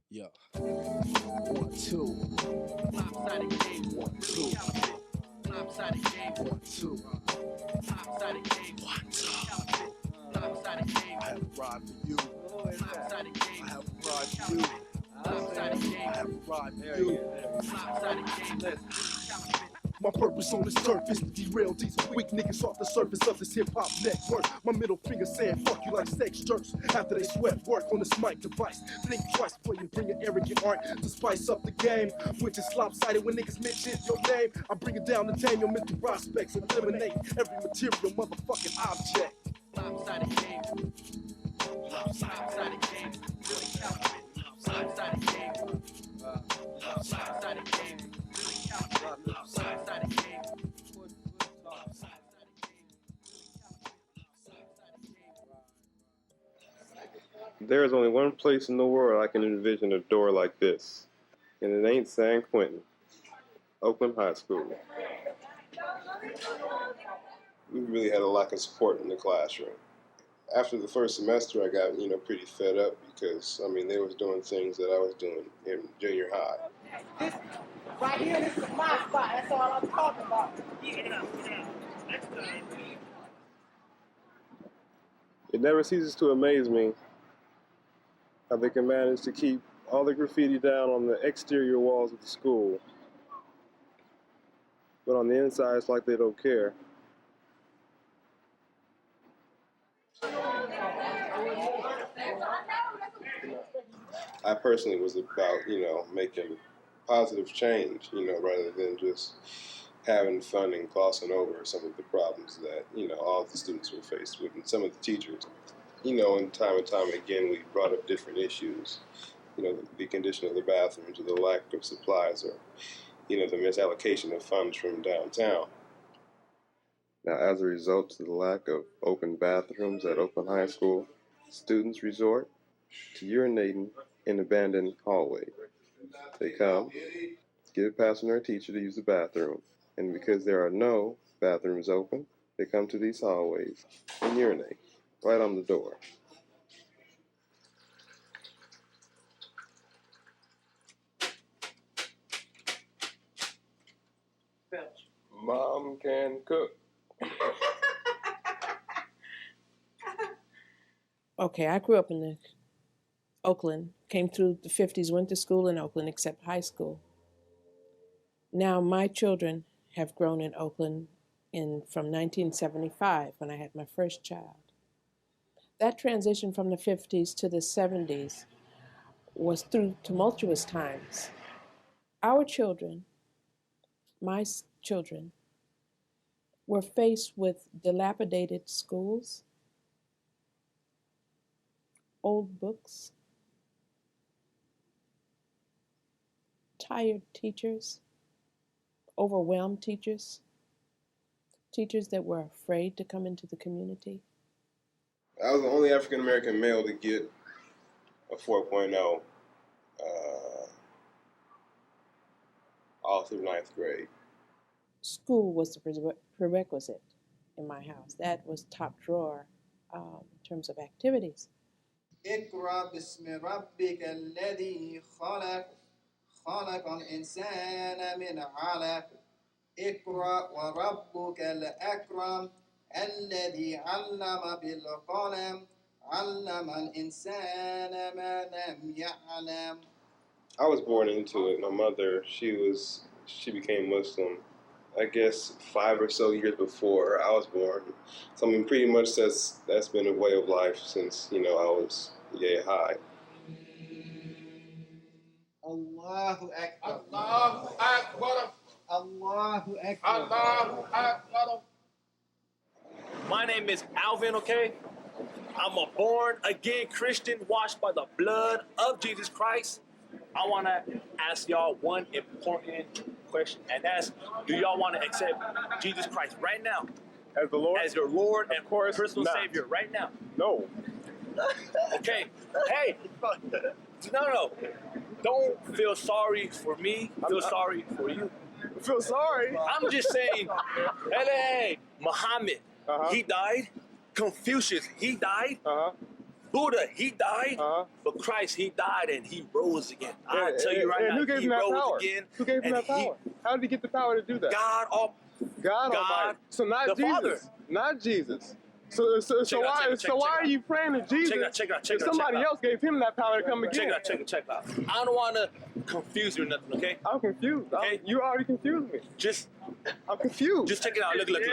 Yeah. 1, 2. Lopsided game. 1, 2. Lopsided game. 1, 2. Lopsided game. 1, 2. Lopsided game. I have a ride for you. Lopsided game. I have a ride for you. Lopsided game. I have a ride for you. Lopsided game. My purpose on this turf is to derail these weak niggas off the surface of this hip-hop network. My middle finger saying fuck you like sex jerks. After they sweat work on this mic device, think twice before you bring an arrogant art to spice up the game, which is lopsided when niggas mention your name. I bring it down to tame your mental prospects and eliminate every material motherfucking object. Lopsided game. Lopsided game. Really counterfeit. Lopsided game. Lopsided game. Really counterfeit. Lopsided game. There is only one place in the world I can envision a door like this, and it ain't San Quentin. Oakland High School. We really had a lack of support in the classroom. After the first semester, I got, pretty fed up because, they was doing things that I was doing in junior high. This, right here, this is my spot. That's all I'm talking about. It never ceases to amaze me how they can manage to keep all the graffiti down on the exterior walls of the school, but on the inside it's like they don't care. I personally was about, making positive change, rather than just having fun and glossing over some of the problems that, all of the students were faced with, and some of the teachers. And time again, we brought up different issues, the condition of the bathrooms, or the lack of supplies, or, the misallocation of funds from downtown. Now, as a result of the lack of open bathrooms at Oakland High School, students resort to urinating in abandoned hallways. They come, get a pass from their teacher to use the bathroom, and because there are no bathrooms open, they come to these hallways and urinate right on the door. Mom can cook. Okay, I grew up in Oakland, came through the 50s, went to school in Oakland except high school. Now my children have grown in Oakland from 1975 when I had my first child. That transition from the 50s to the 70s was through tumultuous times. Our children, my children, were faced with dilapidated schools, old books, tired teachers, overwhelmed teachers, teachers that were afraid to come into the community. I was the only African American male to get a 4.0 all through 9th grade. School was the prerequisite in my house. That was top drawer in terms of activities. اقرأ باسم ربك الذي خلق خلق الإنسان من علق اقرأ وربك الأكرم الذي علم بالقلم علم الإنسان ما لم يعلم. I was born into it. My mother, she became Muslim, I guess 5 or so years before I was born. So pretty much that's been a way of life since, I was high. Allahu Akbar. Allahu Akbar. Allahu Akbar. Allahu Akbar. My name is Alvin, okay? I'm a born-again Christian washed by the blood of Jesus Christ. I want to ask y'all one important question, and that's, do y'all want to accept Jesus Christ right now? As the Lord? As your Lord and personal not. Savior right now? No. Okay. Hey. No. Don't feel sorry for me. Feel sorry for you. Feel sorry. I'm just saying, hey, Muhammad, he died. Confucius, he died. Buddha, he died, Uh-huh. but Christ, he died and he rose again. I tell you right and now, who gave he him that rose power? again. Who gave him and that power? How did he get the power to do that? God God Almighty. So not the Jesus. Father. Not Jesus. So why are you praying to Jesus? Check it out. If somebody else gave him that power to come again. Check it out. I don't want to confuse you or nothing, okay? I'm confused. Okay. You already confused me. I'm confused. Just check it out. Look.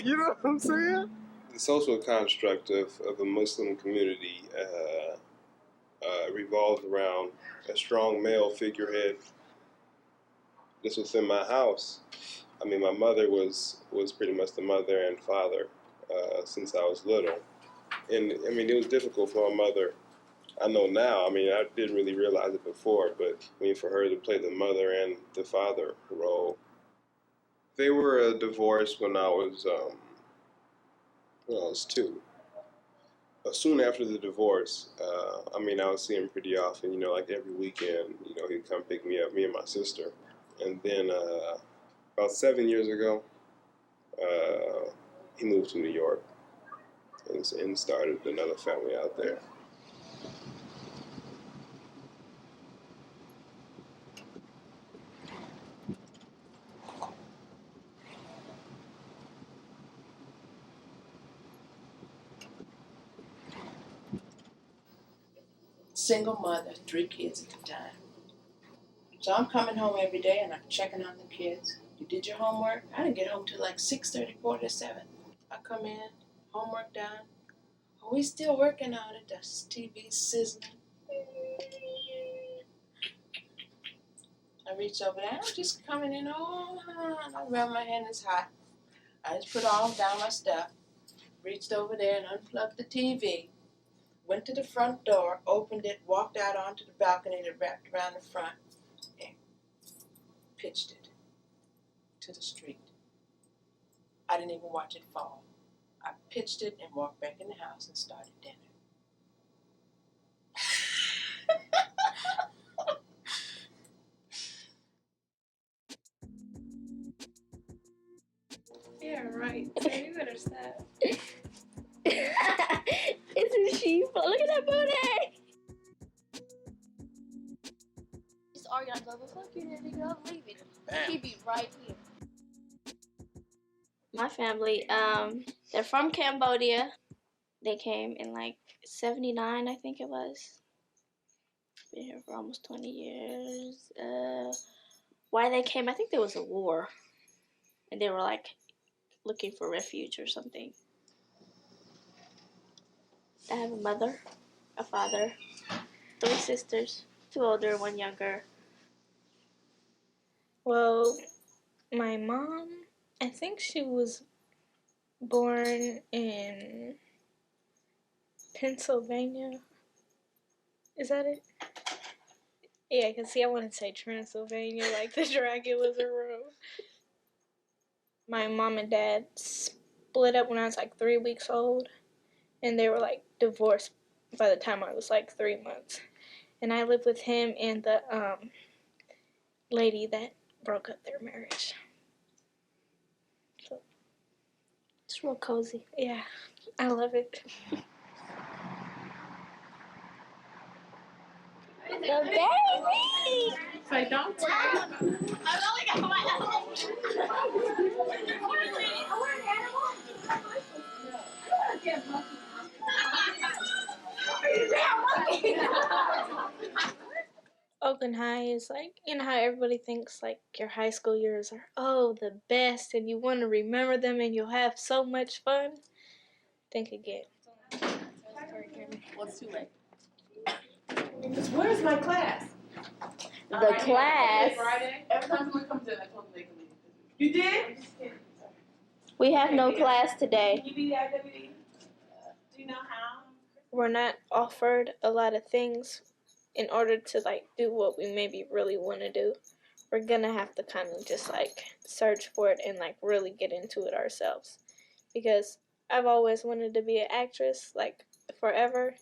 You know what I'm saying? The social construct of the Muslim community revolves around a strong male figurehead. This was in my house. I mean, my mother was pretty much the mother and father since I was little. And, I mean, it was difficult for my mother. I know now, I mean, I didn't really realize it before, but I mean, for her to play the mother and the father role. They were divorced when I was 2. Soon after the divorce, I mean, I would see him pretty often, you know, like every weekend, you know, he'd come pick me up, me and my sister. And then about 7 years ago, he moved to New York and started another family out there. Single mother, 3 kids at the time. So I'm coming home every day and I'm checking on the kids. You did your homework? I didn't get home till like 6:30, 7:45. I come in, homework done. Are we still working on it? The TV sizzling. I reach over there. I'm just coming in. Oh, I rub my hand. It's hot. I just put all down my stuff. Reached over there and unplugged the TV. Went to the front door, opened it, walked out onto the balcony that wrapped around the front, and pitched it to the street. I didn't even watch it fall. I pitched it and walked back in the house and started dinner. Yeah, right. So you better stop. It's a sheep. Look at that booty. Just organize. Like, fuck you, nigga. I'm leaving. He be right here. My family, they're from Cambodia. They came in like 79, I think it was. Been here for almost 20 years. Why they came? I think there was a war, and they were like looking for refuge or something. I have a mother, a father, 3 sisters, 2 older, 1 younger. Well, my mom, I think she was born in Pennsylvania. Is that it? Yeah, because see, I want to say Transylvania, like the Dracula's a room. My mom and dad split up when I was like 3 weeks old, and they were like divorced by the time I was like 3 months. And I lived with him and the lady that broke up their marriage. So It's real cozy. yeah, I love it. The baby! So don't tell. I've only got my own. Oakland High is like, you know how everybody thinks like your high school years are, the best, and you want to remember them and you'll have so much fun? Think again. Well, it's too late. Where's my class? The class. Friday. Every time someone comes in, I told them they can leave. You did? We have no class today. Can you be the IWD? Do you know how? We're not offered a lot of things in order to like do what we maybe really want to do. We're gonna have to kind of just like search for it and like really get into it ourselves, because I've always wanted to be an actress like forever,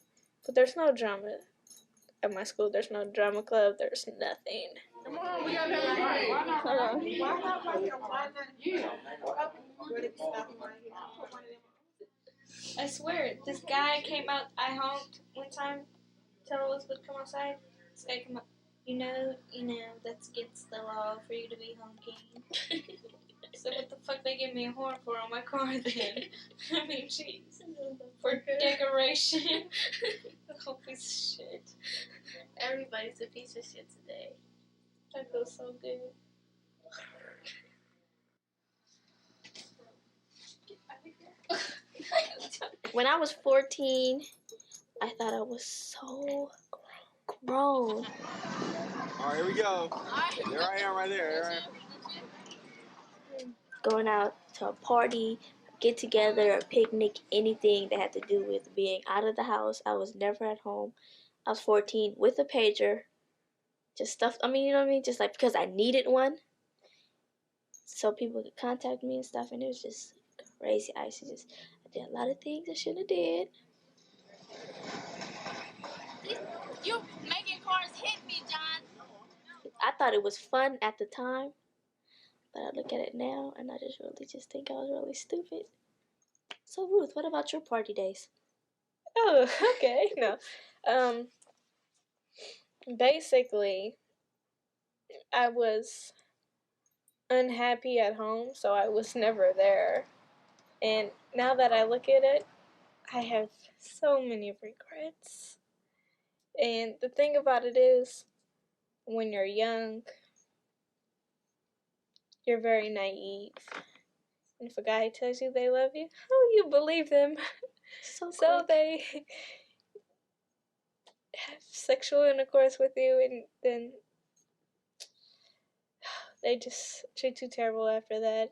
but there's no drama at my school. There's no drama club. There's nothing. Come on, we gotta have a fight. Why not? Why not you? Why not you? I swear, this guy came out. I honked one time. Tell Elizabeth to come outside. This guy came out. You know, that's against the law for you to be honking. So what the fuck they give me a horn for on my car then? I mean, jeez. For decoration. Oh, piece of shit. Everybody's a piece of shit today. I feel so good. When I was 14, I thought I was so grown. All right, here we go. There I am right there. Going out to a party, get together, a picnic, anything that had to do with being out of the house. I was never at home. I was 14 with a pager. Just stuff, I mean, you know what I mean? Just like because I needed one. So people could contact me and stuff. And it was just crazy. I did a lot of things I shouldn't have did. You making cars hit me, John. I thought it was fun at the time. But I look at it now and I just really think I was really stupid. So Ruth, what about your party days? Oh, okay. No. Basically, I was unhappy at home, so I was never there. And now that I look at it, I have so many regrets. And the thing about it is, when you're young, you're very naive. And if a guy tells you they love you, how you believe them? So they have sexual intercourse with you, and then they just treat you terrible after that.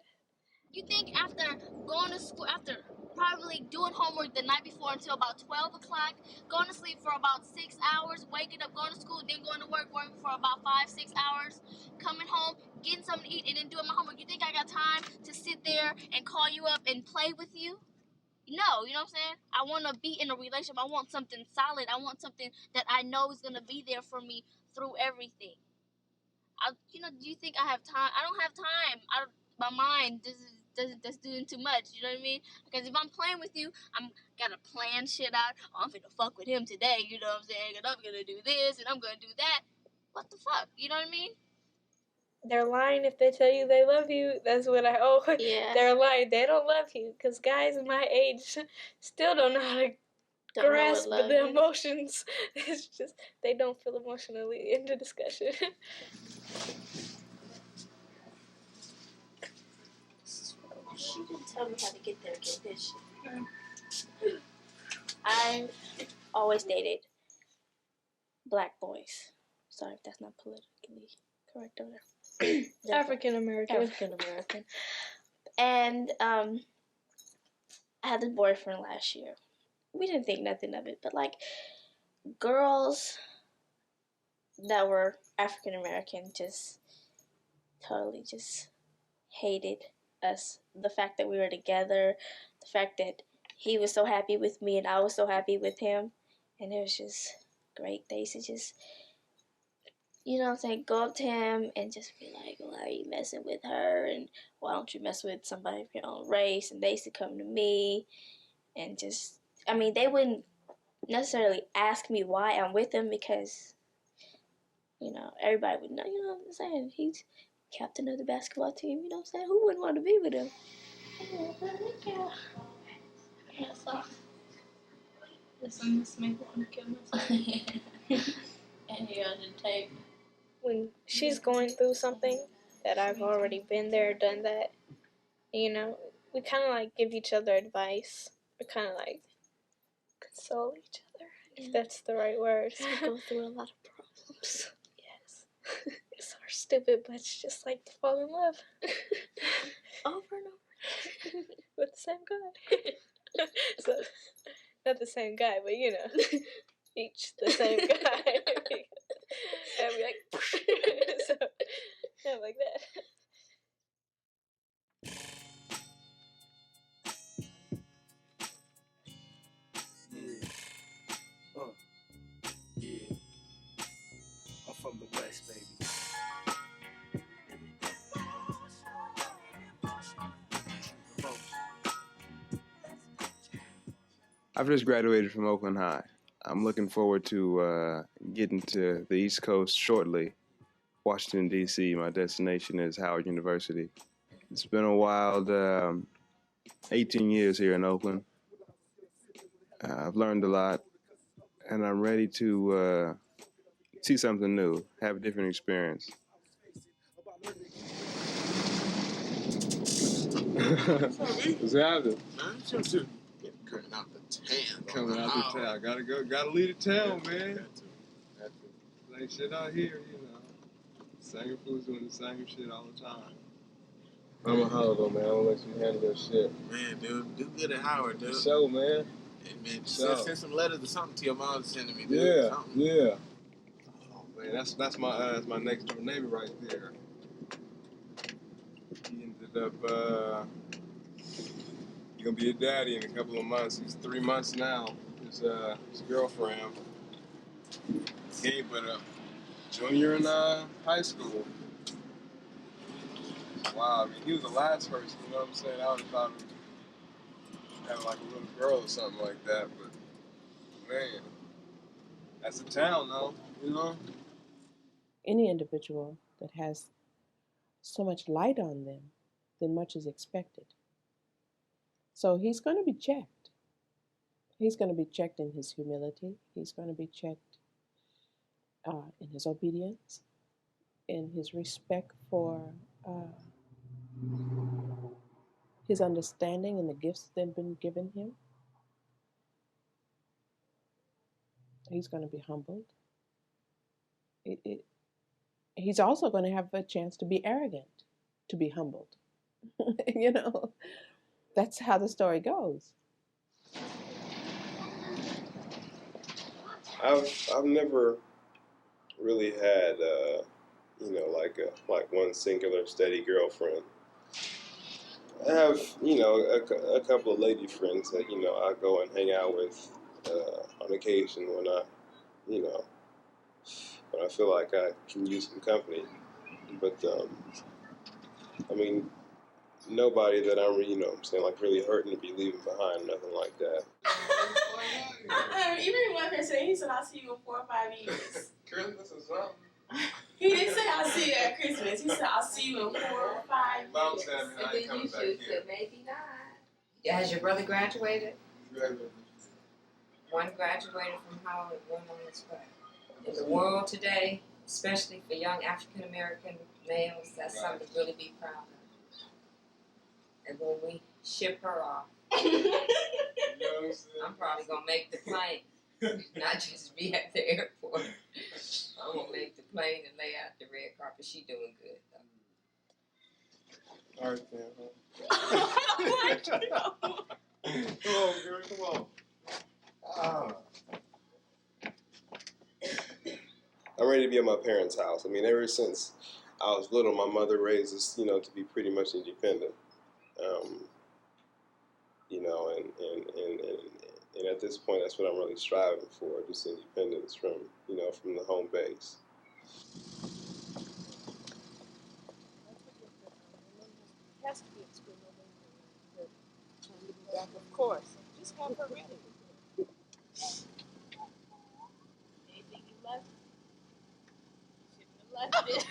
You think after going to school, after probably doing homework the night before until about 12 o'clock, going to sleep for about 6 hours, waking up, going to school, then going to work, working for about 5-6 hours, coming home, getting something to eat, and then doing my homework, you think I got time to sit there and call you up and play with you? No, you know what I'm saying? I want to be in a relationship. I want something solid. I want something that I know is going to be there for me through everything. Do you think I have time? I don't have time. My mind that's doing too much. You know what I mean? Because if I'm playing with you, I'm gotta plan shit out. Oh, I'm finna fuck with him today. You know what I'm saying? And I'm gonna do this and I'm gonna do that. What the fuck? You know what I mean? They're lying if they tell you they love you. That's what Yeah. They're lying. They don't love you. Because guys my age still don't know how to grasp the emotions. It's just, they don't feel emotionally into discussion. She didn't tell me how to get there again, did she? I've always dated black boys. Sorry if that's not politically correct over there. African American. And I had this boyfriend last year. We didn't think nothing of it, but like girls that were African American just totally just hated us. The fact that we were together, the fact that he was so happy with me and I was so happy with him, and it was just great. They used to just, you know what I'm saying, go up to him and just be like, why are you messing with her? And why don't you mess with somebody of your own race? And they used to come to me and just, I mean, they wouldn't necessarily ask me why I'm with him because, you know, everybody would know, you know what I'm saying? He's captain of the basketball team, you know what I'm saying? Who wouldn't want to be with him? Yeah, so. This one just made me want to kill myself. And you got to take. When she's going through something that I've already been there, done that, you know, we kind of like give each other advice. We kind of like console each other, if that's the right word. We go through a lot of problems. Yes. It's so stupid, but it's just like to fall in love. Over and over. With the same guy. So, not the same guy, but you know, each the same guy. And we like, so, yeah, like that. Yeah. I'm from the West, baby. I've just graduated from Oakland High. I'm looking forward to getting to the East Coast shortly. Washington, D.C. My destination is Howard University. It's been a wild 18 years here in Oakland. I've learned a lot, and I'm ready to see something new, have a different experience. What's happening? Coming out the town. Coming out the town. Gotta leave the town, man. Same shit out here, you know. Same fools doing the same shit all the time. I'm a Howard though, man. I don't let you handle that shit. Man, dude, do good at Howard, dude. For sure, man. Hey, man, Send some letters or something to your mom sending me, dude. Yeah, Something. yeah. Oh man, that's my next door neighbor right there. He ended up gonna be a daddy in a couple of months. He's 3 months now. His girlfriend came but a junior in high school. Wow, I mean, he was the last person, you know what I'm saying? I would have thought of having like a little girl or something like that, but man, that's a town though, you know? Any individual that has so much light on them, then much is expected. So he's going to be checked. He's going to be checked in his humility. He's going to be checked in his obedience, in his respect for his understanding and the gifts that have been given him. He's going to be humbled. He's also going to have a chance to be arrogant, to be humbled. You know, that's how the story goes. I've never really had you know, like one singular steady girlfriend. I have, you know, a couple of lady friends that, you know, I go and hang out with on occasion when you know, when I feel like I can use some company. But I mean, nobody that I'm, you know, what I'm saying, like really hurting to be leaving behind, nothing like that. Even one person, he said, I'll see you in 4 or 5 years. Christmas or something? He didn't say, I'll see you at Christmas. He said, I'll see you in 4 or 5 years. Mom said, I ain't coming back here. Maybe not. Has your brother graduated? One graduated from Howard, one on his way. In the world today, especially for young African American males, that's something to really be proud of. And when we ship her off, I'm probably gonna make the plane, not just be at the airport. I'm gonna make the plane and lay out the red carpet. She doing good though. All right, then. Come on, girl, come on. I'm ready to be at my parents' house. I mean, ever since I was little, my mother raised us, you know, to be pretty much independent. You know, and at this point, that's what I'm really striving for, just independence from, you know, from the home base. Has to be back, of course. Just have her ready. Anything you left? Shouldn't have left it.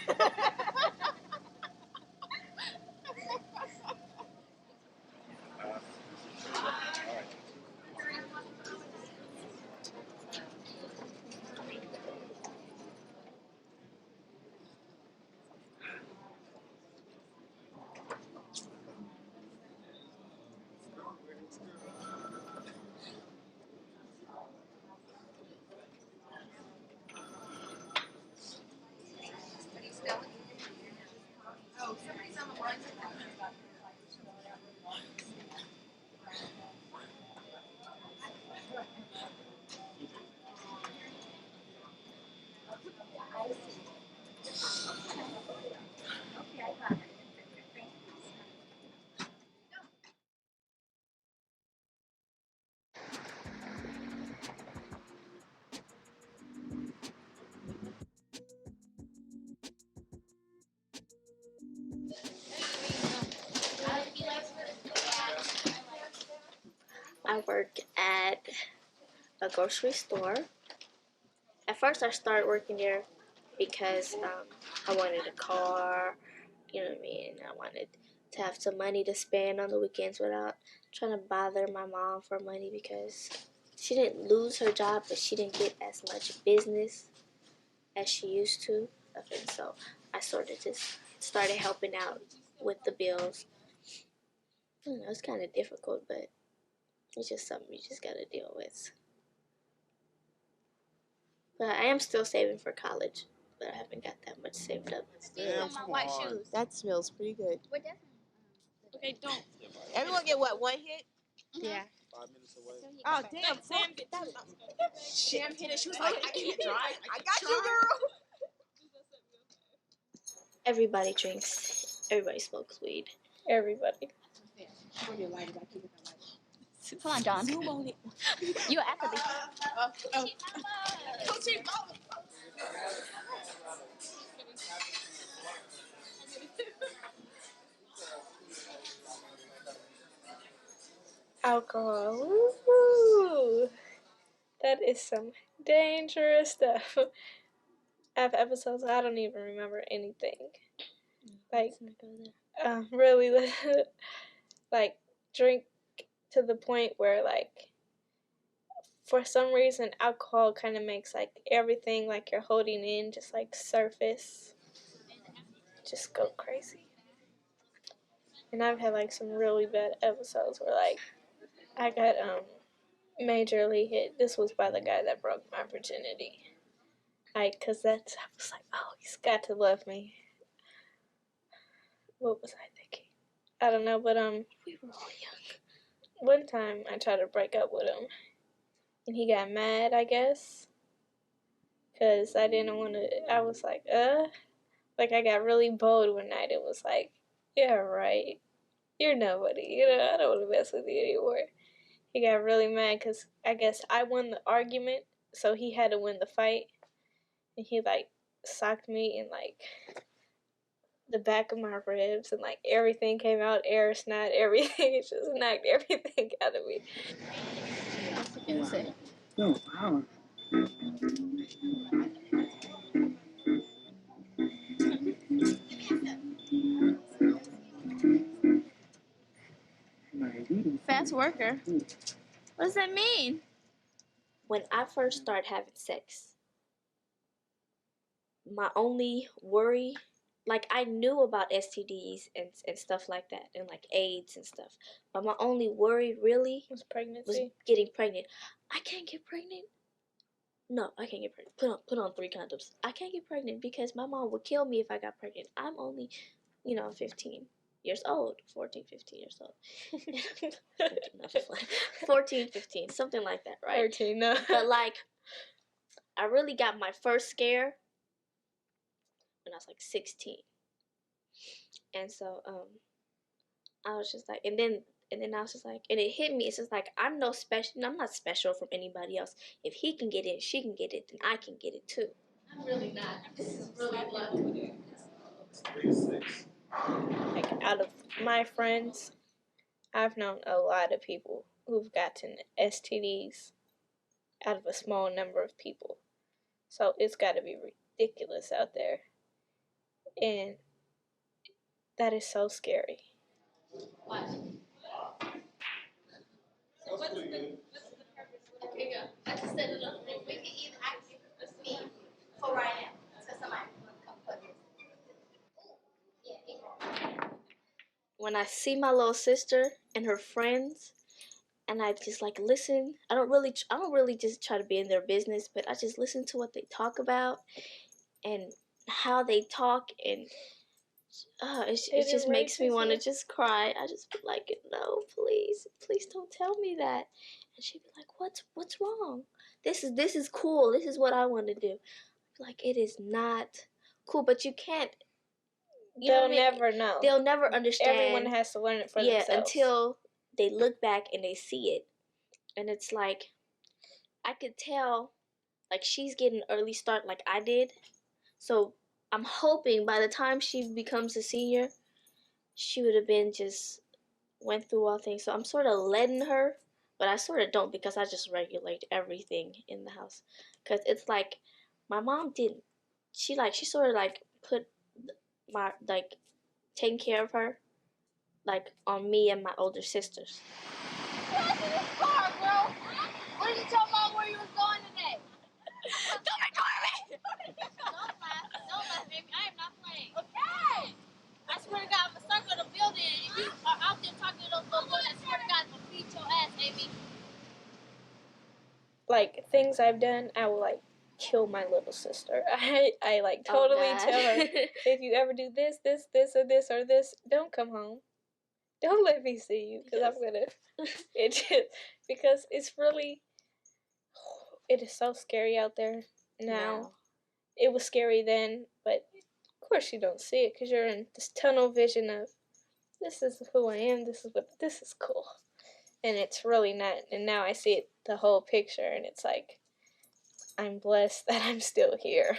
I work at a grocery store. At first, I started working there because I wanted a car, you know what I mean? I wanted to have some money to spend on the weekends without trying to bother my mom for money because she didn't lose her job, but she didn't get as much business as she used to. And so I sort of just started helping out with the bills. You know, it's kind of difficult, but it's just something you just got to deal with. But I am still saving for college, but I haven't got that much saved up. Damn, my white shoes. That smells pretty good. We're definitely. Okay, don't. Everyone get what, 1 hit? Yeah. 5 minutes away. Oh, damn. Sam hit it. She was like, I can't drive. I got you, girl. Everybody drinks. Everybody smokes weed. Everybody. Come on, John. You an athlete. Alcohol. Woo-hoo. That is some dangerous stuff. I have episodes I don't even remember anything. Like, really, like, drink to the point where, like, for some reason, alcohol kind of makes, like, everything, like, you're holding in just, like, surface. Just go crazy. And I've had, like, some really bad episodes where, like, I got, majorly hit. This was by the guy that broke my virginity. Like, cause I was like, oh, he's got to love me. What was I thinking? I don't know, but we were all young. One time I tried to break up with him, and he got mad, I guess, cause I didn't want to. I was like, like I got really bold one night. It was like, yeah, right. You're nobody. You know, I don't want to mess with you anymore. He got really mad because I guess I won the argument, so he had to win the fight. And he, like, socked me in, like, the back of my ribs, and, like, everything came out, air, snot, everything. It just knocked everything out of me. Oh, wow. Fast worker. What does that mean? When I first started having sex, my only worry, like I knew about STDs and stuff like that, and like AIDS and stuff, but my only worry really was pregnancy. Was getting pregnant. I can't get pregnant. No, I can't get pregnant. Put on 3 condoms. I can't get pregnant because my mom would kill me if I got pregnant. I'm only, 15 years old, 14, 15 years old. 14, 15, something like that, right? 13, no. But like, I really got my first scare when I was like 16. And so, I was just like, and then I was just like, and it hit me. It's just like, I'm not special from anybody else. If he can get it, she can get it, then I can get it too. I'm really not. This is really luck. Like, out of my friends, I've known a lot of people who've gotten STDs out of a small number of people. So it's got to be ridiculous out there. And that is so scary. Watch. So what's the purpose? Okay, go. I just set it up. We can either ask me for right now. So somebody come put it. Yeah. When I see my little sister and her friends, and I just like listen. I don't really just try to be in their business, but I just listen to what they talk about and how they talk, and it just makes me want to just cry. I just be like, no, please don't tell me that. And she'd be like, what's wrong? This is cool. This is what I want to do. Like, it is not cool, but you can't. They'll never know. They'll never understand. Everyone has to learn it for themselves. Yeah, until they look back and they see it. And it's like, I could tell, like, she's getting an early start like I did. So I'm hoping by the time she becomes a senior, she would have been just went through all things. So I'm sort of letting her but I sort of don't because I just regulate everything in the house. Because it's like my mom didn't. She sort of like put my like taking care of her like on me and my older sisters. What's in this car, bro? What did you tell mom where you was going today? Don't make fun of me! Don't laugh, baby. I am not playing. Okay! I swear to God, I'm gonna circle the building and if you are out there talking to those little boys, I swear to God, I'm gonna beat your ass, Amy. Like things I've done, I will like kill my little sister. I like totally tell her, if you ever do this, this, this, or this, or this, don't come home. Don't let me see you, because I'm gonna. It just because it's really, it is so scary out there now. It was scary then, but of course you don't see it because you're in this tunnel vision of this is who I am. This is cool, and it's really not. And now I see it, the whole picture, and it's like I'm blessed that I'm still here.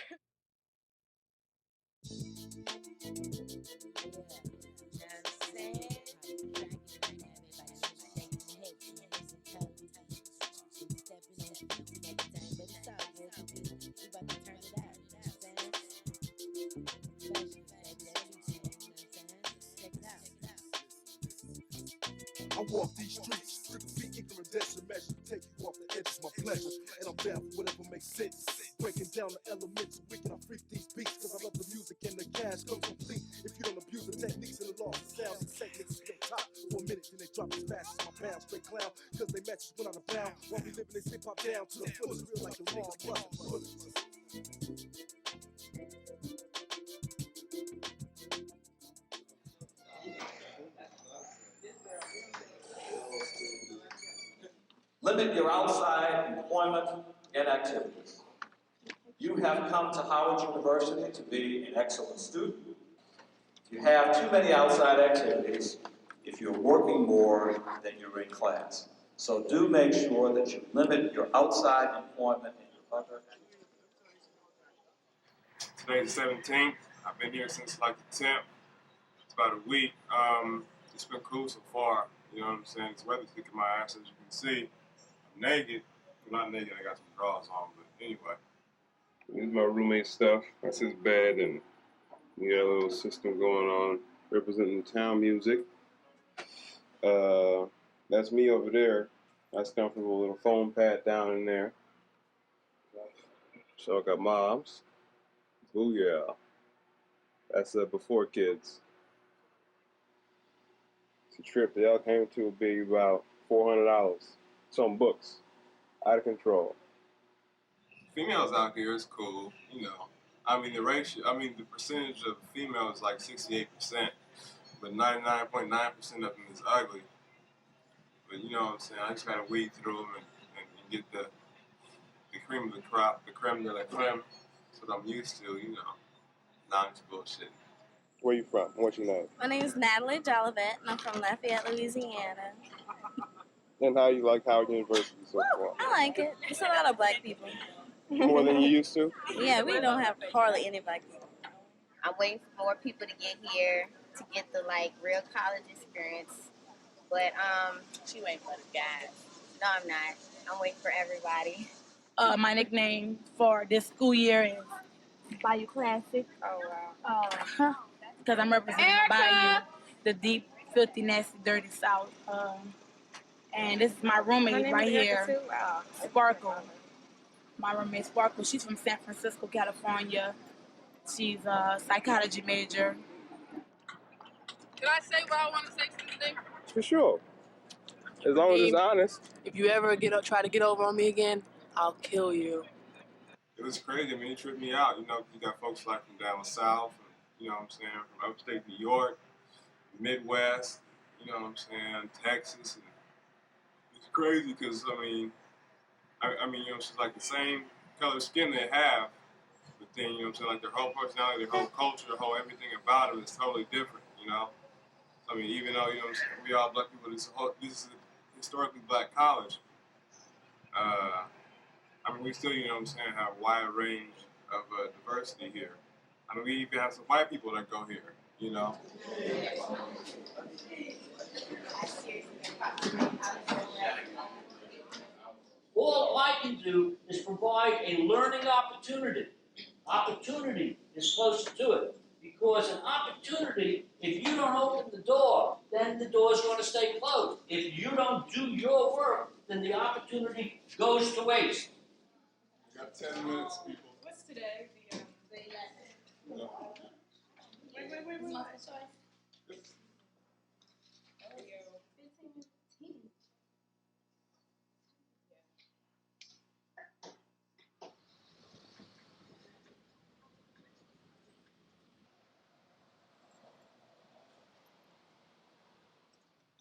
I walk these streets to defeat ignorant measure, take you off the edge of my pleasure, and I'm down for whatever makes sense. Breaking down the elements, wicked, I freak these beats, cause I love the music and the cash comes complete. If you don't abuse the techniques and the laws, the sounds and techniques, you top for a minute, then they drop as fast as my pound, straight clown, cause they matches went out of bound. While we living this hip hop down to the fullest, real like the raw bullets. Limit your outside employment and activities. You have come to Howard University to be an excellent student. If you have too many outside activities, if you're working more than you're in class. So do make sure that you limit your outside employment and your other activities. Today's the 17th. I've been here since like the 10th. It's about a week. It's been cool so far. You know what I'm saying? This weather's kicking my ass, as you can see. I'm naked. I'm not naked, I got some drawers on, but anyway. This is my roommate's stuff. That's his bed, and we got a little system going on representing town music. That's me over there. Nice comfortable little foam pad down in there. So I got moms. Ooh yeah. That's before kids. It's a trip that y'all came to would be about $400. Some books. Out of control. Females out here is cool, you know. I mean the percentage of females is like 68%, but 99.9% of them is ugly. But you know what I'm saying, I just gotta weed through them and get the cream of the crop, the creme de la creme. That's what I'm used to, you know. Not just bullshit. Where you from? What's your name? My name is Natalie Jolivet, and I'm from Lafayette, Louisiana. And how you like Howard University so far? I like it. It's a lot of black people. More than you used to? Yeah, we don't have hardly any black people. I'm waiting for more people to get here to get the like real college experience. But She waiting for the guys. no, I'm not. I'm waiting for everybody. My nickname for this school year is Bayou Classic. Oh wow. Because I'm representing Bayou, the deep, filthy, nasty, dirty South. And this is my roommate right here, Sparkle. My roommate Sparkle. She's from San Francisco, California. She's a psychology major. Can I say what I want to say today? For sure. As long as it's honest. If you ever try to get over on me again, I'll kill you. It was crazy. I mean, it tripped me out. You know, you got folks like from down south, you know what I'm saying, from upstate New York, Midwest, you know what I'm saying, Texas. And it's crazy because, I mean, you know, it's like the same color skin they have, but then, you know what I'm saying, like their whole personality, their whole culture, their whole everything about it is totally different, you know? I mean, even though, you know what I'm saying, we all black people, this is a historically black college. I mean, we still, you know what I'm saying, have a wide range of diversity here. I mean, we even have some white people that go here, you know? All I can do is provide a learning opportunity. Opportunity is closer to it. Because an opportunity, if you don't open the door, then the door's going to stay closed. If you don't do your work, then the opportunity goes to waste. You got 10 minutes, people. What's today? The 11th. No. Wait.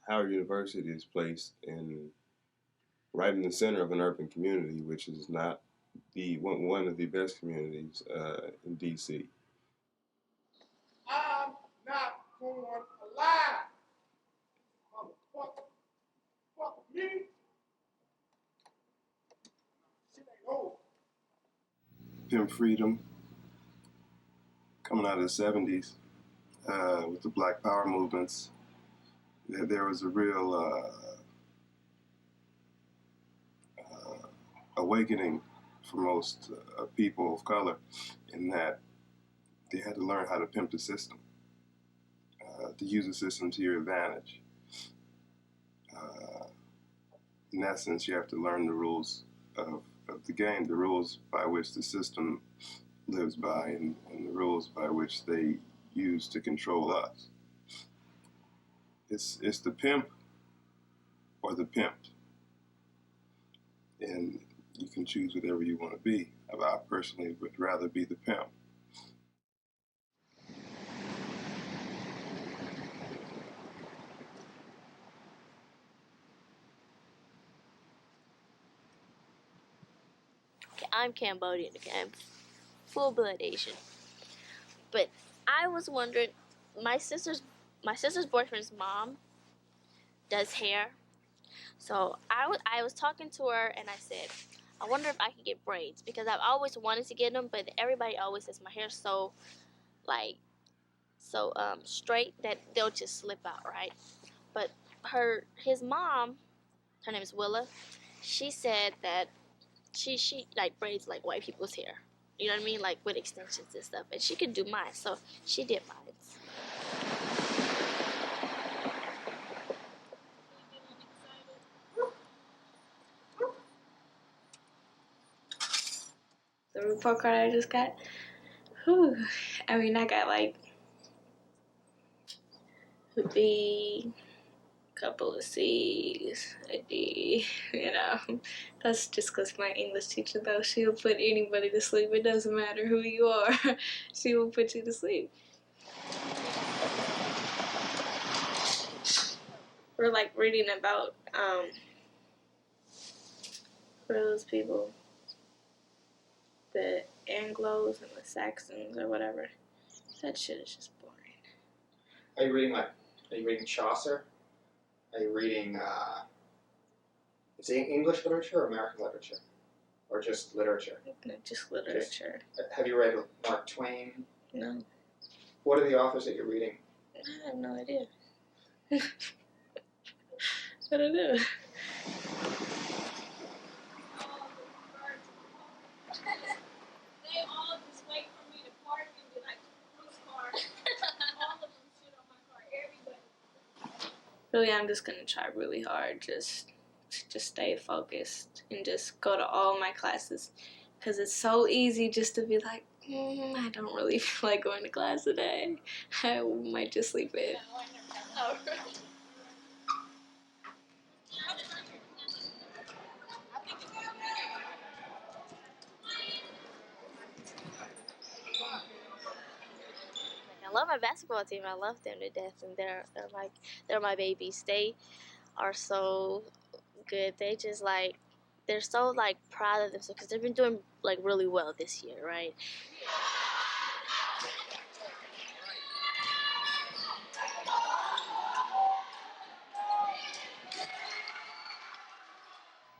Howard University is placed right in the center of an urban community, which is not one of the best communities in DC. I'm not going alive. Motherfucker. Fuck me. Shit ain't over. Pimp Freedom, coming out of the 70s, with the Black Power movements, there was a real awakening for most people of color in that they had to learn how to pimp the system, to use the system to your advantage. In essence, you have to learn the rules of the game, the rules by which the system lives by, and the rules by which they use to control us. It's the pimp or the pimped. And you can choose whatever you want to be. I personally would rather be the pimp. Okay, I'm Cambodian, okay? I'm full-blood Asian. But I was wondering, my sister's boyfriend's mom does hair. So I was talking to her and I said, I wonder if I could get braids because I've always wanted to get them, but everybody always says my hair's so straight that they'll just slip out, right? But his mom, her name is Willa, she said that she like braids like white people's hair. You know what I mean? Like with extensions and stuff. And she could do mine, so she did mine. The report card I just got, whew, I mean, I got like a B, couple of C's, a D, you know. That's just because my English teacher, though, she'll put anybody to sleep. It doesn't matter who you are. She will put you to sleep. We're like reading about for those people, the Anglos and the Saxons or whatever. That shit is just boring. Are you reading Chaucer? Are you reading, is it English literature or American literature? Or just literature? No, just literature. Have you read Mark Twain? No. What are the authors that you're reading? I have no idea. What do I do? They all just wait for me to park and be like, whose car? All of them shit on my car, everybody. Really, I'm just gonna try really hard, just stay focused and just go to all my classes, because it's so easy just to be like, I don't really feel like going to class today. I might just sleep in. Oh, I love my basketball team. I love them to death, and they're my babies. They are so good. They're so like proud of themselves because they've been doing like really well this year, right?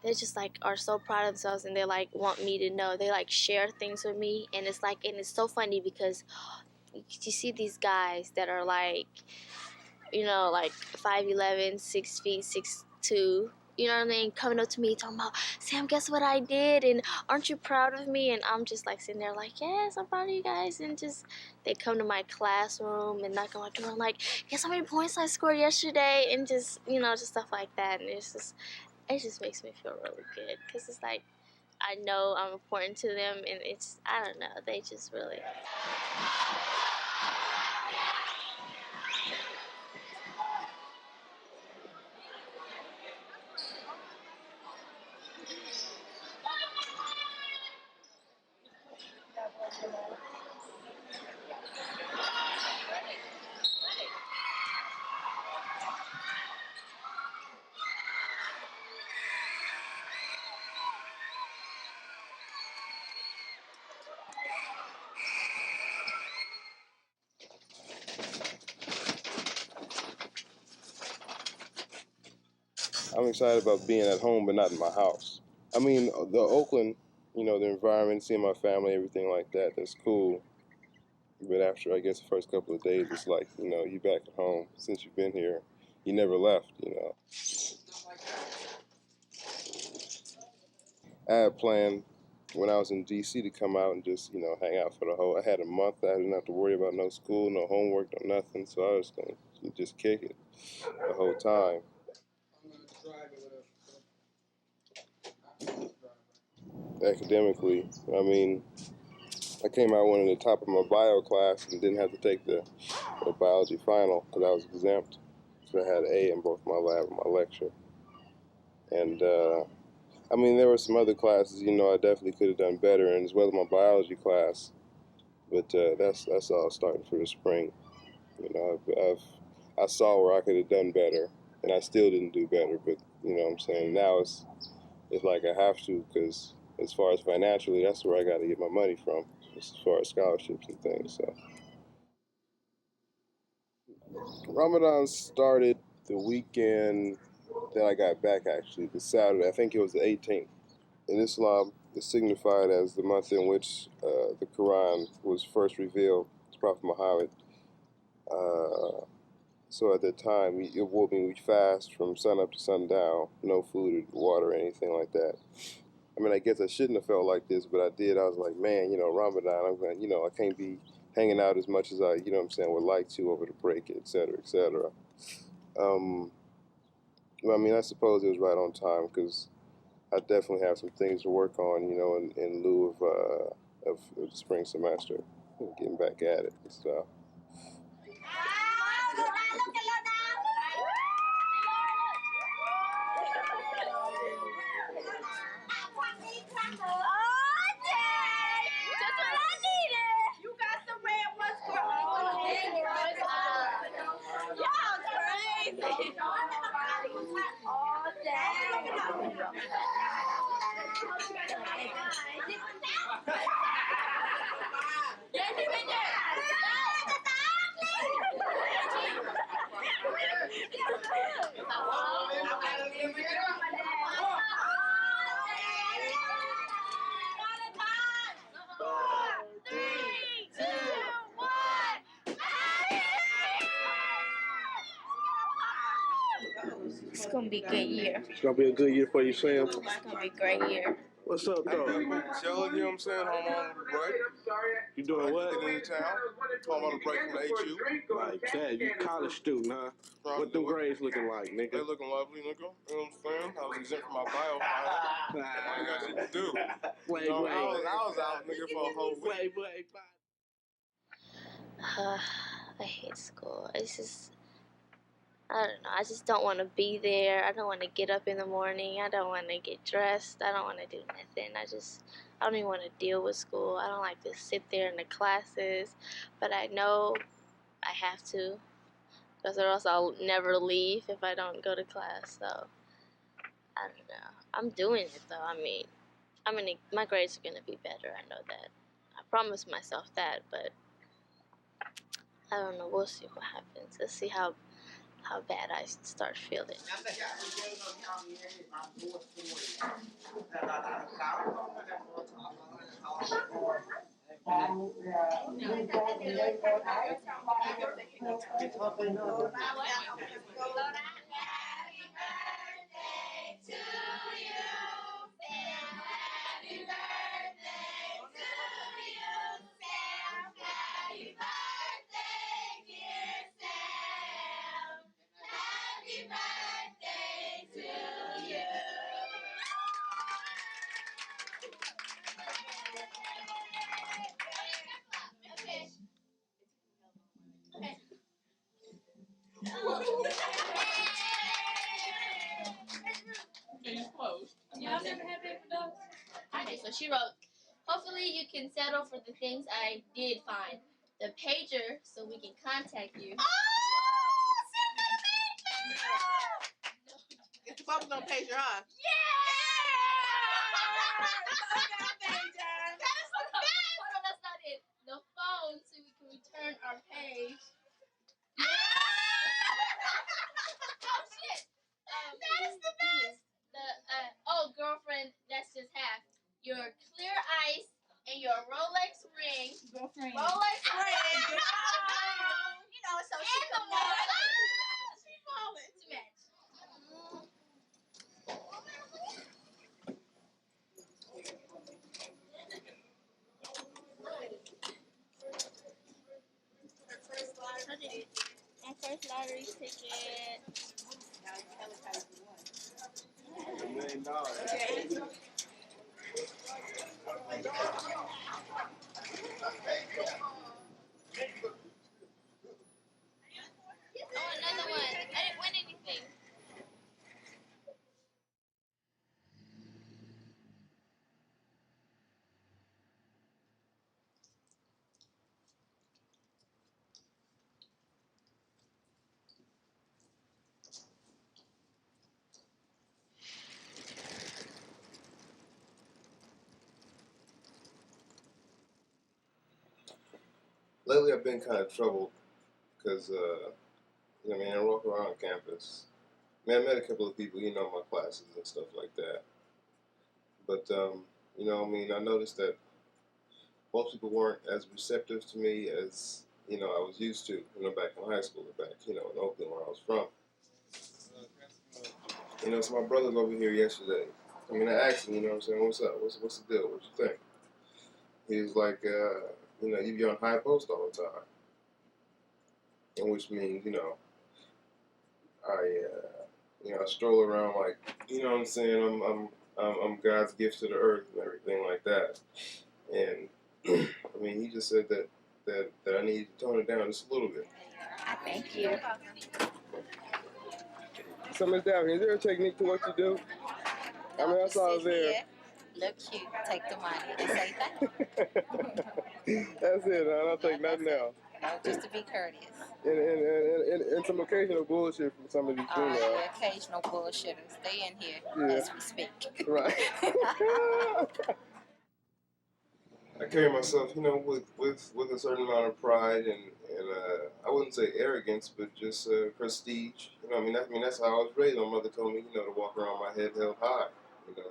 They just like are so proud of themselves, and they like want me to know. They like share things with me, and it's so funny because you see these guys that are like, you know, like 5'11", 6 feet, 6'2", you know what I mean, coming up to me talking about, Sam, guess what I did, and aren't you proud of me? And I'm just like sitting there like, yes, I'm proud of you guys. And just they come to my classroom and knock on my door and like, guess how many points I scored yesterday, and just, you know, just stuff like that. And it just makes me feel really good, because it's like I know I'm important to them, and it's, I don't know, they just really. I'm excited about being at home, but not in my house. I mean, the Oakland, you know, the environment, seeing my family, everything like that, that's cool. But after, I guess, the first couple of days, it's like, you know, you back at home. Since you've been here, you never left, you know. I had planned when I was in D.C. to come out and just, you know, hang out for the whole, I had a month. I didn't have to worry about no school, no homework, no nothing. So I was going to just kick it the whole time. Academically, I mean, I came out one of the top of my bio class and didn't have to take the biology final because I was exempt. So I had an A in both my lab and my lecture. And I mean, there were some other classes, you know, I definitely could have done better, and as well as my biology class. But that's all starting for the spring. You know, I saw where I could have done better, and I still didn't do better. But you know what I'm saying? Now it's like I have to, because as far as financially, that's where I got to get my money from, as far as scholarships and things. So Ramadan started the weekend that I got back, actually, the Saturday. I think it was the 18th. In Islam, it's signified as the month in which the Quran was first revealed to Prophet Muhammad. So at that time, we fast from sun up to sundown, no food or water or anything like that. I mean, I guess I shouldn't have felt like this, but I did. I was like, man, you know, Ramadan, I'm going, you know, I can't be hanging out as much as I, you know what I'm saying, would like to over the break, et cetera, et cetera. Well, I mean, I suppose it was right on time, because I definitely have some things to work on, you know, in lieu of the spring semester, getting back at it and stuff. It's gonna be a good year. It's gonna be a good year for you, Sam. It's gonna be a great year. What's up, though? Chilling, you know what I'm saying? Home on the break. You doing what? Getting into town. Home on the break from the HU. Like that, you college student, huh? What the grades looking like, nigga? They looking lovely, nigga. You know what I'm saying? I was exempt from my bio. I got shit to do. Wait, I was out, nigga, for a whole week. Wait. I hate school. It's just, I don't know. I just don't want to be there. I don't want to get up in the morning. I don't want to get dressed. I don't want to do nothing. I don't even want to deal with school. I don't like to sit there in the classes, but I know I have to, because or else I'll never leave if I don't go to class. So I don't know. I'm doing it though. I mean, my grades are gonna be better. I know that. I promised myself that, but I don't know. We'll see what happens. Let's see how bad I start feeling. Y'all never had paper dolls? Okay, so she wrote, hopefully you can settle for the things I did find. The pager so we can contact you. Get the focus on pager, huh? Hold on, that's not it. The phone so we can return our page. Oh shit! That is the best. Girlfriend, that's just half. Your clear ice and your Rolex ring. Girlfriend. Rolex ring. You know, so she can She falling to match. My first lottery ticket. $1 million. Oh, another one. I didn't win anything. Lately, I've been kind of troubled because, I walk around campus. I met a couple of people, my classes and stuff like that. But, I noticed that most people weren't as receptive to me as, I was used to, back in high school or back, in Oakland where I was from. So my brother's over here yesterday. I asked him, what's up? What's the deal? What you think? He was like, you be on high post all the time. And which means, I stroll around like, I'm God's gift to the earth and everything like that. And he just said that I need to tone it down just a little bit. Thank you. So, Ms. Daphne, is there a technique to what you do? That's all there. Look cute, take the money, and say thank you. That's it, I don't take nothing else. No, just to be courteous. And some occasional bullshit from some of these females. The occasional bullshitters. They in here as we speak. Right. I carry myself, with a certain amount of pride and I wouldn't say arrogance, but just prestige. That's how I was raised. My mother told me, to walk around my head held high, and to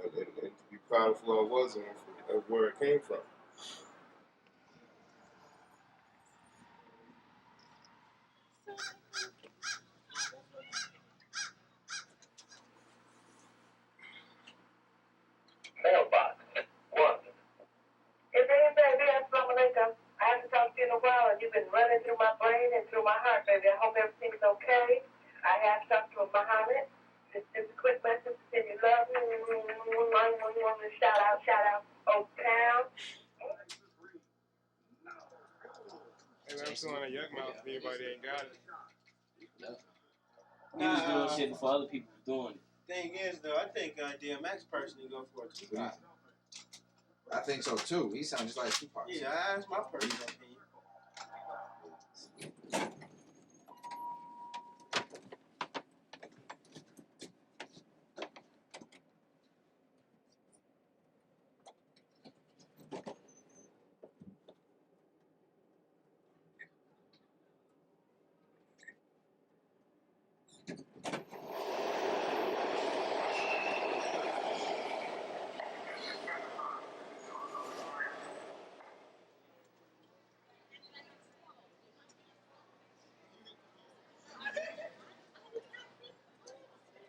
be proud of who I was and of where it came from. Mailbox 1. Hey, baby, assalamu alaikum. I haven't talked to you in a while, and you've been running through my brain and through my heart, baby. I hope everything's okay. I have talked to Muhammad. Just a quick message to send you love. Shout out, Oak Town. Hey, I'm still on a yuck mouth if anybody ain't got it. He was doing shit before other people was doing it. Thing is, though, I think DMX personally go for a Tupac. I think so too. He sounds just like Tupac. Yeah, that's my personal opinion.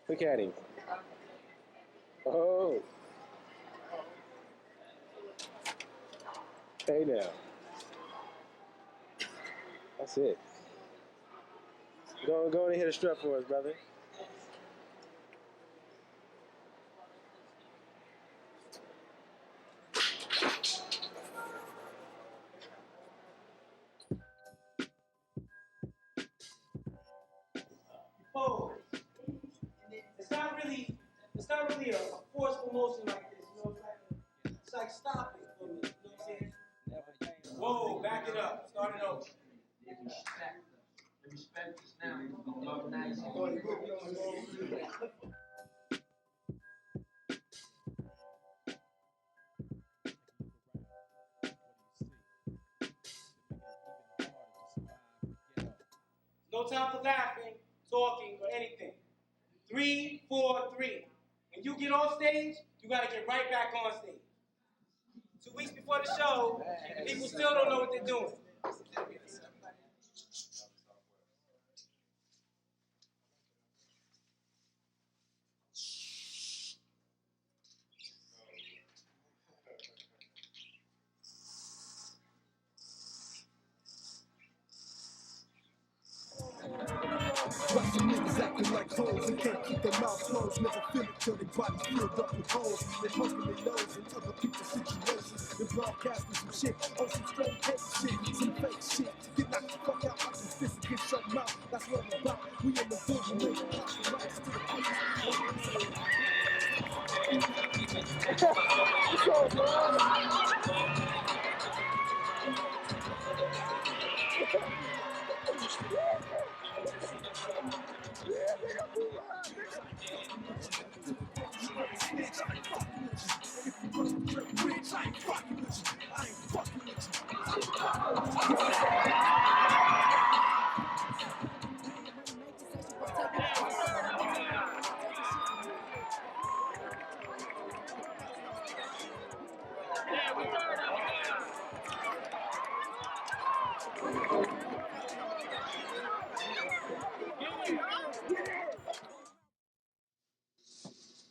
Look at him. Oh. Hey now. That's it. Go and hit a strut for us, brother. It's not really a forceful motion like this, you know, it's like stop it for me, you know what I'm saying? Whoa, back it up, start it over. Respect this now, you're gonna love nice. No time for laughing, talking, or anything. 3, 4, 3. When you get off stage, you gotta get right back on stage. 2 weeks before the show, people still don't know what they're doing. Why some niggas acting like hoes and can't keep their mouths closed? Never feel it till their bodies filled up with holes. They poking their nose in other people's situations. They're broadcasting some shit on some straight hate shit, some fake shit. Get knocked the fuck out like some fist and get shut mouth. That's what I'm about. We in the hood, we make it pop the mics to the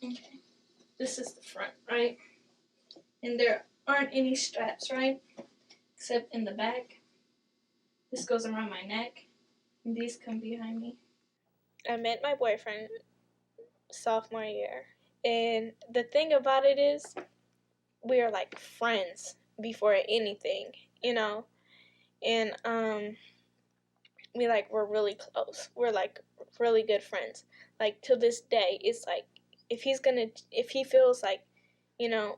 Okay, this is the front, right? And there aren't any straps, right? Except in the back. This goes around my neck, and these come behind me. I met my boyfriend sophomore year, and the thing about it is, we are like friends before anything, you know, and we're really close. We're like really good friends. Like to this day, it's like if he feels like, you know,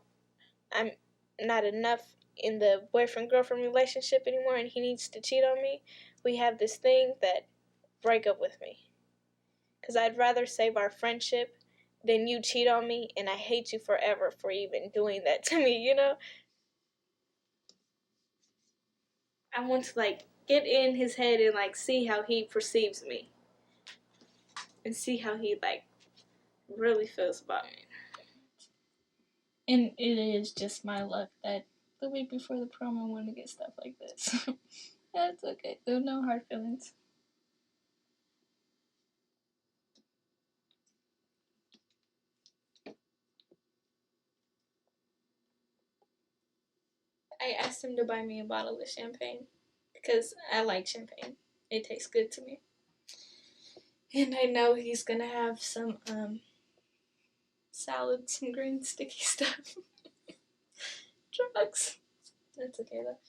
I'm not enough in the boyfriend-girlfriend relationship anymore and he needs to cheat on me, we have this thing that break up with me. Because I'd rather save our friendship than you cheat on me, and I hate you forever for even doing that to me, you know? I want to, like, get in his head and, like, see how he perceives me. And see how he, like, really feels about me. And it is just my luck that the week before the prom I want to get stuff like this. That's okay. There are no hard feelings. I asked him to buy me a bottle of champagne because I like champagne. It tastes good to me. And I know he's gonna have some salad, some green sticky stuff. Drugs. That's okay though.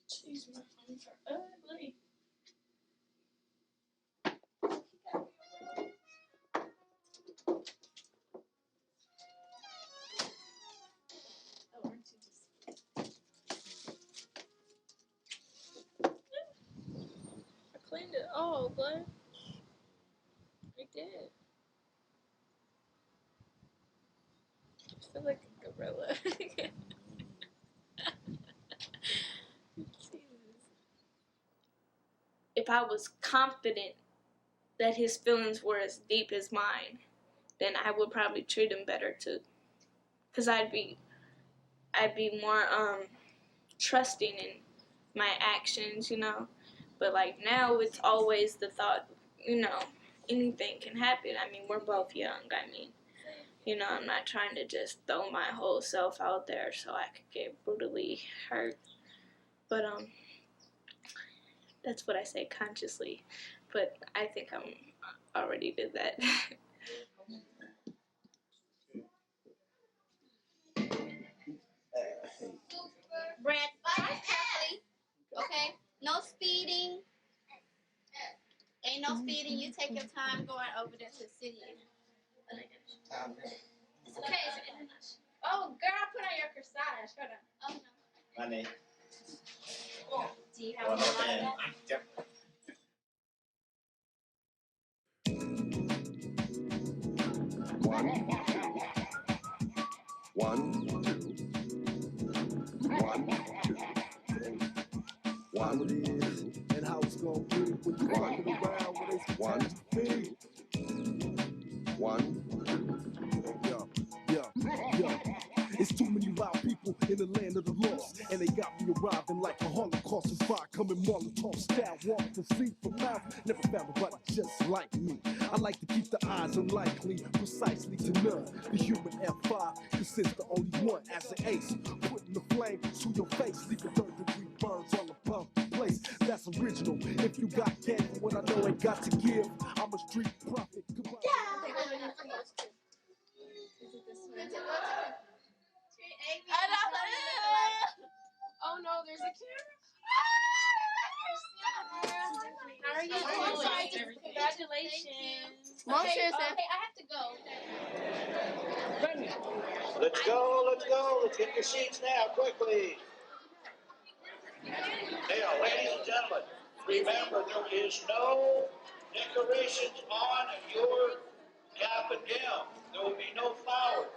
Jeez, my phones are ugly. I cleaned it all, but I did. I feel like a gorilla. If I was confident that his feelings were as deep as mine, then I would probably treat him better too. Cause I'd be more trusting in my actions, you know. But like now, it's always the thought, you know, anything can happen. I mean, we're both young. I mean, you know, I'm not trying to just throw my whole self out there so I could get brutally hurt. But that's what I say consciously. But I think I already did that. Brad, drive carefully, okay? No speeding. ain't no speeding. You take your time going over there to the city. It's okay. Oh, girl, put on your corsage. Hold on. Oh, no. Money. Do you have a lot? One, two. One, it is, and how it's gonna be when you walk it around with it's one, feet. One, yeah. It's too many loud people in the land of the lost, and they got me arriving like a Holocaust is fire coming Molotov style, walk from feet from mouth. Never found nobody just like me. I like to keep the eyes unlikely, precisely to none. The human F5 consists the only one as an ace, putting the flame to your face, leaving third-degree burns all above the place. That's original. If you got game for what I know ain't got to give, I'm a street prophet. Goodbye. Oh no, there's a camera. How are you doing? Congratulations. Mom Okay, says that. okay, I have to go. Let's go. Let's get your seats now, quickly. Now, ladies and gentlemen, remember there is no decorations on your cap and gown. There will be no flowers,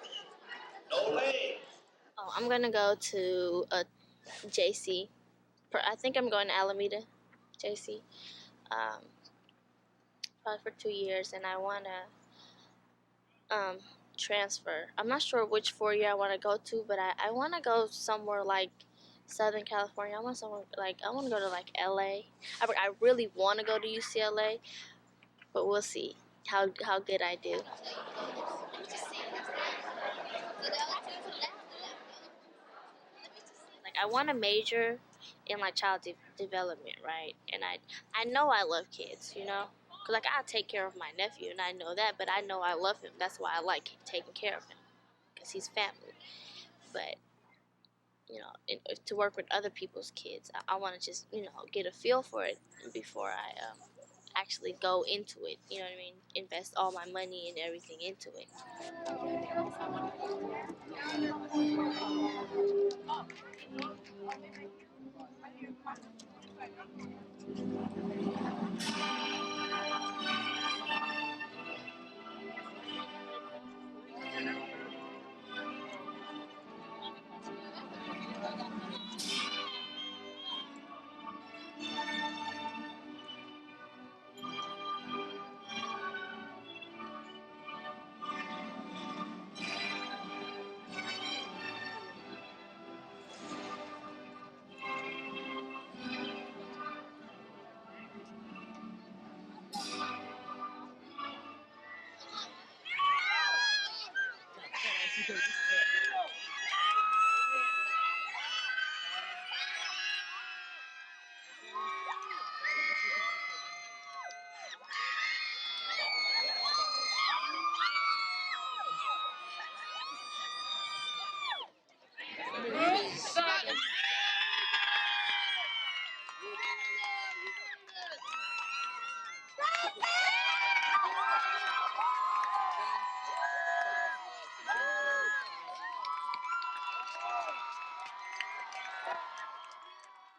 no leaves. Oh, I'm gonna go to a JC. I think I'm going to Alameda, JC, probably for 2 years, and I wanna transfer. I'm not sure which 4-year I want to go to, but I want to go somewhere like Southern California. I want to go to like LA. I really want to go to UCLA, but we'll see how good I do. Like I want to major in like child development, right? And I know I love kids, you know, cause like I take care of my nephew, and I know that, but I know I love him. That's why I like taking care of him, cause he's family. But you know, to work with other people's kids, I want to just get a feel for it before I actually go into it. You know what I mean? Invest all my money and everything into it.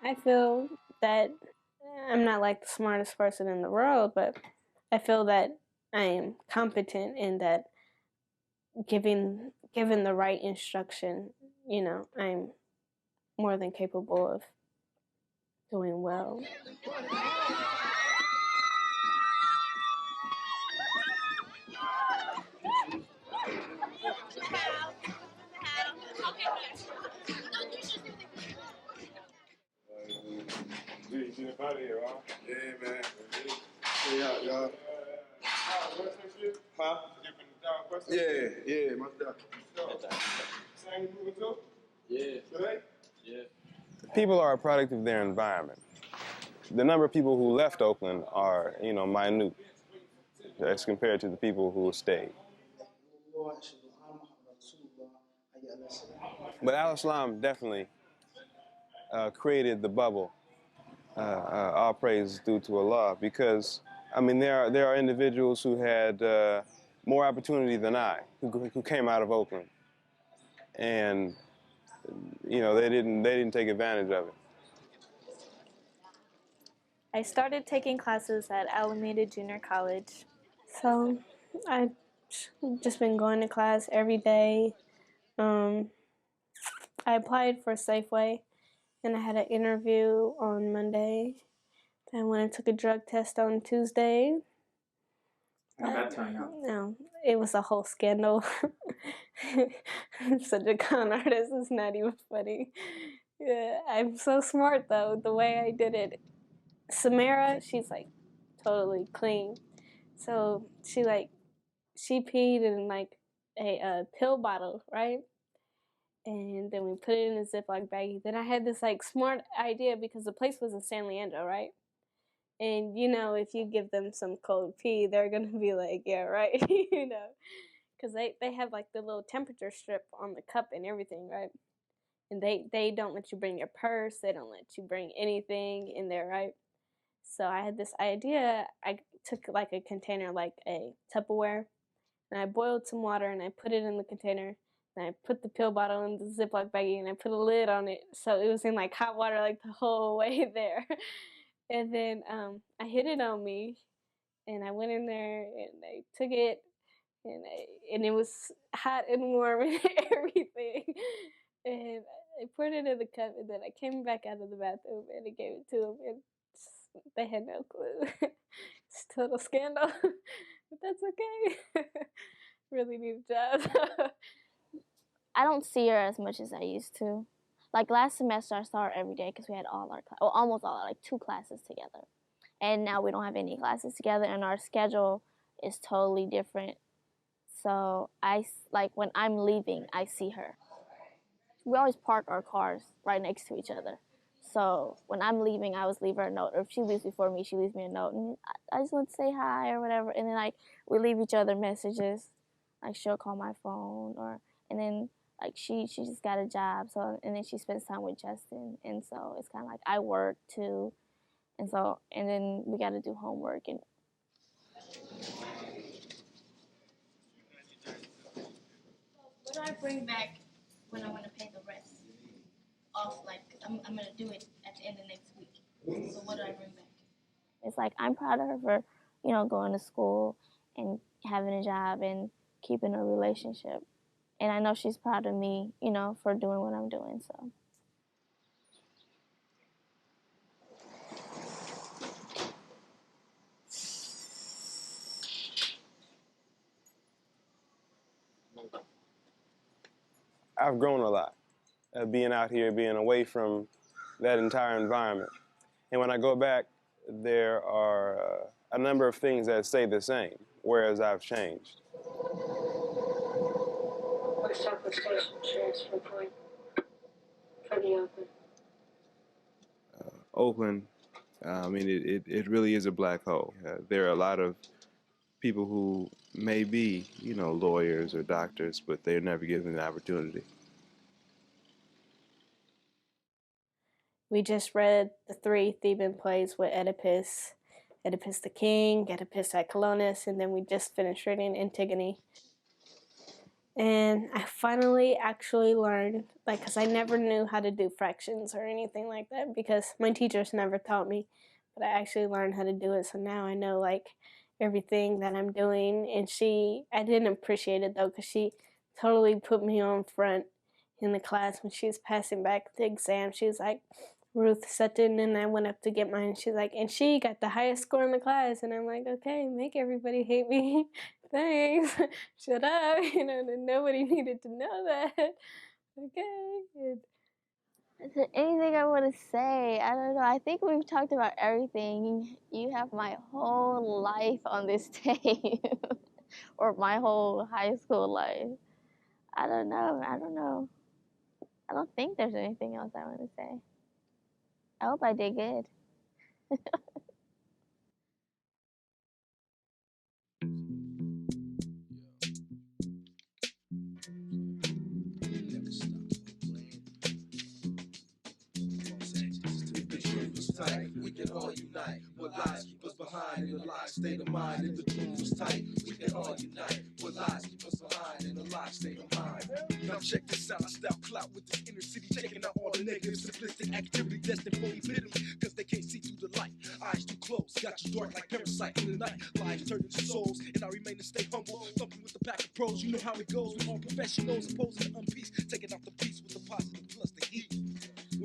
I feel that I'm not like the smartest person in the world, but I feel that I am competent in that given the right instruction, I'm more than capable of doing well. You see the body here, huh? Yeah, man. Stay out, y'all. Huh? Yeah, my stuff. Same moving too? Yeah. Today? Yeah. People are a product of their environment. The number of people who left Oakland are, minute as compared to the people who stayed. But Al-Islam definitely created the bubble. All praise is due to Allah, because I mean, there are individuals who had more opportunity than I, who came out of Oakland, and you know they didn't take advantage of it. I started taking classes at Alameda Junior College, so I've just been going to class every day. I applied for Safeway, and I had an interview on Monday. Then I went and took a drug test on Tuesday. How'd that turn out? No, it was a whole scandal. I'm such a con artist, it's not even funny. Yeah, I'm so smart though, the way I did it. Samara, she's like totally clean. So she peed in like a pill bottle, right? And then we put it in a Ziploc baggie. Then I had this like smart idea because the place was in San Leandro, right? And you know, if you give them some cold pee, they're gonna be like, yeah, right, you know, because they have like the little temperature strip on the cup and everything, right? And they don't let you bring your purse. They don't let you bring anything in there, right? So I had this idea. I took like a container, like a Tupperware, and I boiled some water and I put it in the container. And I put the pill bottle in the Ziploc baggie and I put a lid on it. So it was in like hot water like the whole way there. And then I hid it on me and I went in there and I took it and it was hot and warm and everything. And I poured it in the cup and then I came back out of the bathroom and I gave it to them and they had no clue. It's a total scandal, but that's okay. Really need a job. I don't see her as much as I used to. Like last semester, I saw her every day because we had almost all like 2 classes together. And now we don't have any classes together and our schedule is totally different. So when I'm leaving, I see her. We always park our cars right next to each other. So when I'm leaving, I always leave her a note. Or if she leaves before me, she leaves me a note. And I just want to say hi or whatever. And then like we leave each other messages. Like she'll call my phone and then like she just got a job. So and then she spends time with Justin. And so it's kind of like I work too. And then we got to do homework and. What do I bring back when I want to pay the rest? Off, like, I'm going to do it at the end of next week. So what do I bring back? It's like I'm proud of her for, you know, going to school and having a job and keeping a relationship. And I know she's proud of me, you know, for doing what I'm doing, so. I've grown a lot, being out here, being away from that entire environment. And when I go back, there are a number of things that stay the same, whereas I've changed. What's Oakland Station transfer point for the Oakland? Oakland, I mean, it really is a black hole. There are a lot of people who may be, you know, lawyers or doctors, but they're never given the opportunity. We just read the 3 Theban plays with Oedipus, Oedipus the King, Oedipus at Colonus, and then we just finished reading Antigone. And I finally actually learned, like, because I never knew how to do fractions or anything like that because my teachers never taught me, but I actually learned how to do it. So now I know, like, everything that I'm doing. And I didn't appreciate it, though, because she totally put me on front in the class when she was passing back the exam. She was like, Ruth Sutton, and I went up to get mine. She's like, and she got the highest score in the class. And I'm like, okay, make everybody hate me. Thanks. Shut up. You know, nobody needed to know that. Okay. Is there anything I want to say? I don't know. I think we've talked about everything. You have my whole life on this tape. Or my whole high school life. I don't know. I don't think there's anything else I want to say. I hope I did good. tight, we can all unite. What lies keep us behind in a locked state of mind? If the truth was tight, we can all unite. What lies keep us behind in a locked state of mind? Now check this out, I style clout with this inner city, taking out all the negative, simplistic activity destined for epitome, cause they can't see through the light. Eyes too close, got you dark like parasite in the night. Lives turn into souls, and I remain to stay humble. Thumping with the pack of pros, you know how it goes. We're all professionals, opposing the unpeace, taking out the peace with the positive plus the heat.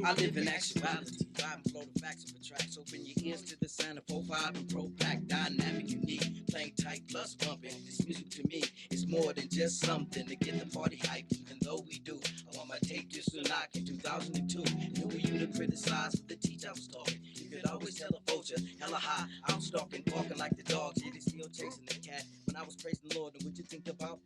I live in actuality, vibe and flow the facts of the tracks. Open your ears to the sound of 4-5 and pro-pack, dynamic, unique. Playing tight plus bumping. This music to me is more than just something to get the party hyped. Even though we do, I want my tape just to knock in 2002. Who were you to criticize for the teacher I was talking? You could always tell a vulture, hella high, I'm stalking, walking like the dogs. Yeah, they still chasing the cat. When I was praising the Lord, and what you think about